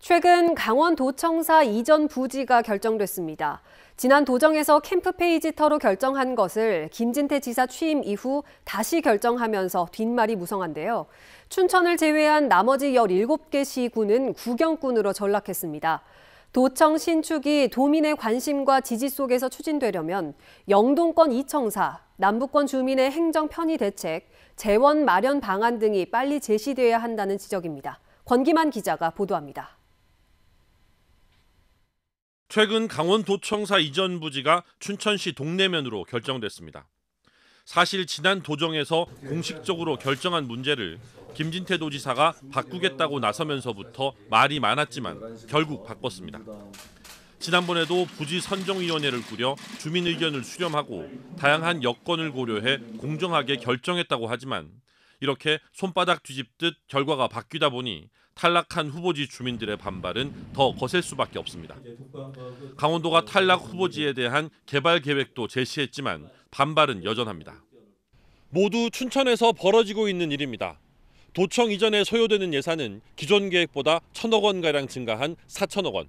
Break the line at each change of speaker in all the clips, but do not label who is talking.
최근 강원도청사 이전 부지가 결정됐습니다. 지난 도정에서 캠프 페이지터로 결정한 것을 김진태 지사 취임 이후 다시 결정하면서 뒷말이 무성한데요. 춘천을 제외한 나머지 17개 시군은 구경꾼으로 전락했습니다. 도청 신축이 도민의 관심과 지지 속에서 추진되려면 영동권 이청사, 남부권 주민의 행정 편의 대책, 재원 마련 방안 등이 빨리 제시돼야 한다는 지적입니다. 권기만 기자가 보도합니다.
최근 강원도청사 이전 부지가 춘천시 동래면으로 결정됐습니다. 사실 지난 도정에서 공식적으로 결정한 문제를 김진태 도지사가 바꾸겠다고 나서면서부터 말이 많았지만 결국 바꿨습니다. 지난번에도 부지 선정위원회를 꾸려 주민 의견을 수렴하고 다양한 여건을 고려해 공정하게 결정했다고 하지만 이렇게 손바닥 뒤집듯 결과가 바뀌다 보니 탈락한 후보지 주민들의 반발은 더 거셀 수밖에 없습니다. 강원도가 탈락 후보지에 대한 개발 계획도 제시했지만 반발은 여전합니다. 모두 춘천에서 벌어지고 있는 일입니다. 도청 이전에 소요되는 예산은 기존 계획보다 1,000억 원가량 증가한 4천억 원.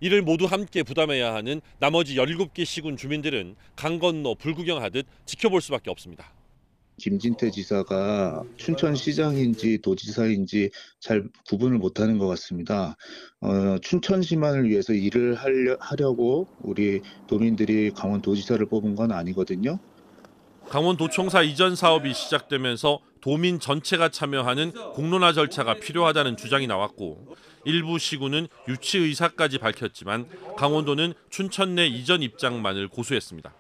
이를 모두 함께 부담해야 하는 나머지 17개 시군 주민들은 강 건너 불구경하듯 지켜볼 수밖에 없습니다.
김진태 지사가 춘천시장인지 도지사인지 잘 구분을 못하는 것 같습니다. 춘천시만을 위해서 일을 하려고 우리 도민들이 강원도지사를 뽑은 건 아니거든요.
강원도청사 이전 사업이 시작되면서 도민 전체가 참여하는 공론화 절차가 필요하다는 주장이 나왔고 일부 시군은 유치 의사까지 밝혔지만 강원도는 춘천 내 이전 입장만을 고수했습니다.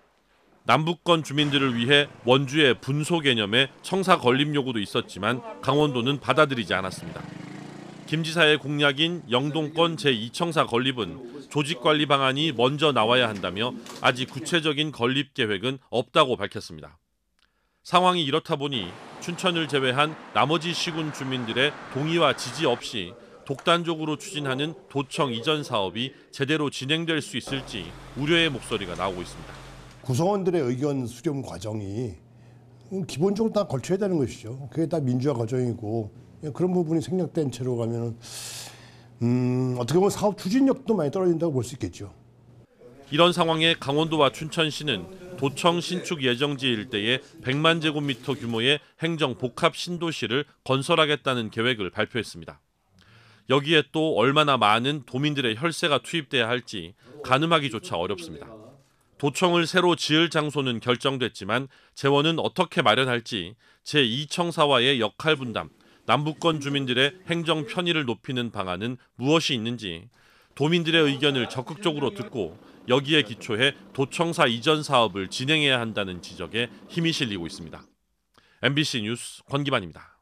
남부권 주민들을 위해 원주의 분소 개념에 청사 건립 요구도 있었지만 강원도는 받아들이지 않았습니다. 김 지사의 공약인 영동권 제2청사 건립은 조직관리 방안이 먼저 나와야 한다며 아직 구체적인 건립 계획은 없다고 밝혔습니다. 상황이 이렇다 보니 춘천을 제외한 나머지 시군 주민들의 동의와 지지 없이 독단적으로 추진하는 도청 이전 사업이 제대로 진행될 수 있을지 우려의 목소리가 나오고 있습니다.
구성원들의 의견 수렴 과정이 기본적으로 다 거쳐야 되는 것이죠. 그게 다 민주화 과정이고 그런 부분이 생략된 채로 가면 어떻게 보면 사업 추진력도 많이 떨어진다고 볼 수 있겠죠.
이런 상황에 강원도와 춘천시는 도청 신축 예정지 일대에 100만 제곱미터 규모의 행정 복합 신도시를 건설하겠다는 계획을 발표했습니다. 여기에 또 얼마나 많은 도민들의 혈세가 투입돼야 할지 가늠하기조차 어렵습니다. 도청을 새로 지을 장소는 결정됐지만 재원은 어떻게 마련할지 제2청사와의 역할 분담, 남부권 주민들의 행정 편의를 높이는 방안은 무엇이 있는지 도민들의 의견을 적극적으로 듣고 여기에 기초해 도청사 이전 사업을 진행해야 한다는 지적에 힘이 실리고 있습니다. MBC 뉴스 권기만입니다.